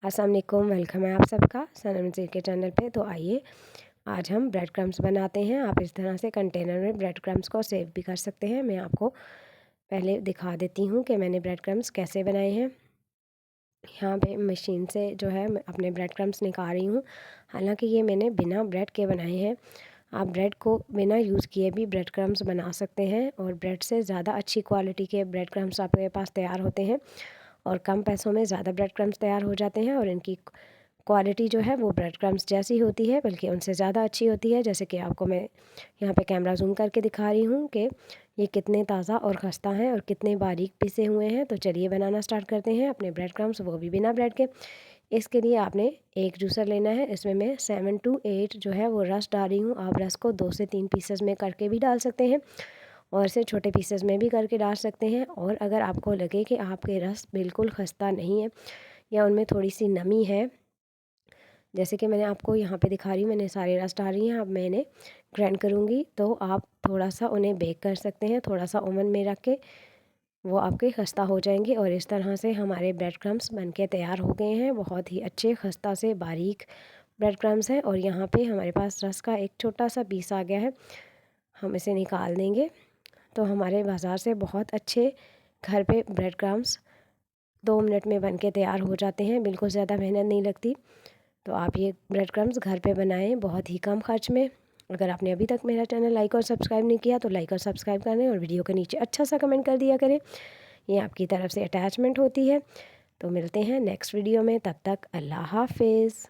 अस्सलाम वालेकुम, वेलकम है आप सबका सनम जी के चैनल पे। तो आइए आज हम ब्रेड क्रम्स बनाते हैं। आप इस तरह से कंटेनर में ब्रेड क्रम्स को सेव भी कर सकते हैं। मैं आपको पहले दिखा देती हूँ कि मैंने ब्रेड क्रम्स कैसे बनाए हैं। यहाँ पे मशीन से जो है मैं अपने ब्रेड क्रम्स निकाल रही हूँ। हालांकि ये मैंने बिना ब्रेड के बनाए हैं। आप ब्रेड को बिना यूज़ किए भी ब्रेड क्रम्स बना सकते हैं और ब्रेड से ज़्यादा अच्छी क्वालिटी के ब्रेड क्रम्स आपके पास तैयार होते हैं और कम पैसों में ज़्यादा ब्रेड क्रम्स तैयार हो जाते हैं। और इनकी क्वालिटी जो है वो ब्रेड क्रम्स जैसी होती है, बल्कि उनसे ज़्यादा अच्छी होती है। जैसे कि आपको मैं यहाँ पे कैमरा जूम करके दिखा रही हूँ कि ये कितने ताज़ा और खस्ता हैं और कितने बारीक पिसे हुए हैं। तो चलिए बनाना स्टार्ट करते हैं अपने ब्रेड क्रम्स, वो भी बिना ब्रेड के। इसके लिए आपने एक जूसर लेना है। इसमें मैं 7 to 8 जो है वो रस डाल रही हूँ। आप रस को 2 से 3 पीसेस में करके भी डाल सकते हैं और इसे छोटे पीसेस में भी करके डाल सकते हैं। और अगर आपको लगे कि आपके रस बिल्कुल खस्ता नहीं है या उनमें थोड़ी सी नमी है, जैसे कि मैंने आपको यहाँ पे दिखा रही हूँ, मैंने सारे रस डाल रही हैं। अब मैं इन्हें ग्राइंड करूँगी तो आप थोड़ा सा उन्हें बेक कर सकते हैं, थोड़ा सा ओवन में रख के। वो आपके खस्ता हो जाएंगे और इस तरह से हमारे ब्रेड क्रम्स बनके तैयार हो गए हैं। बहुत ही अच्छे खस्ता से बारीक ब्रेड क्रम्स हैं। और यहाँ पे हमारे पास रस का एक छोटा सा पीस आ गया है, हम इसे निकाल देंगे। तो हमारे बाज़ार से बहुत अच्छे घर पे ब्रेड क्रम्स 2 मिनट में बनके तैयार हो जाते हैं, बिल्कुल ज़्यादा मेहनत नहीं लगती। तो आप ये ब्रेड क्रम्स घर पे बनाएं बहुत ही कम खर्च में। अगर आपने अभी तक मेरा चैनल लाइक और सब्सक्राइब नहीं किया तो लाइक और सब्सक्राइब करें और वीडियो के नीचे अच्छा सा कमेंट कर दिया करें, ये आपकी तरफ से अटैचमेंट होती है। तो मिलते हैं नेक्स्ट वीडियो में, तब तक अल्लाह हाफिज़।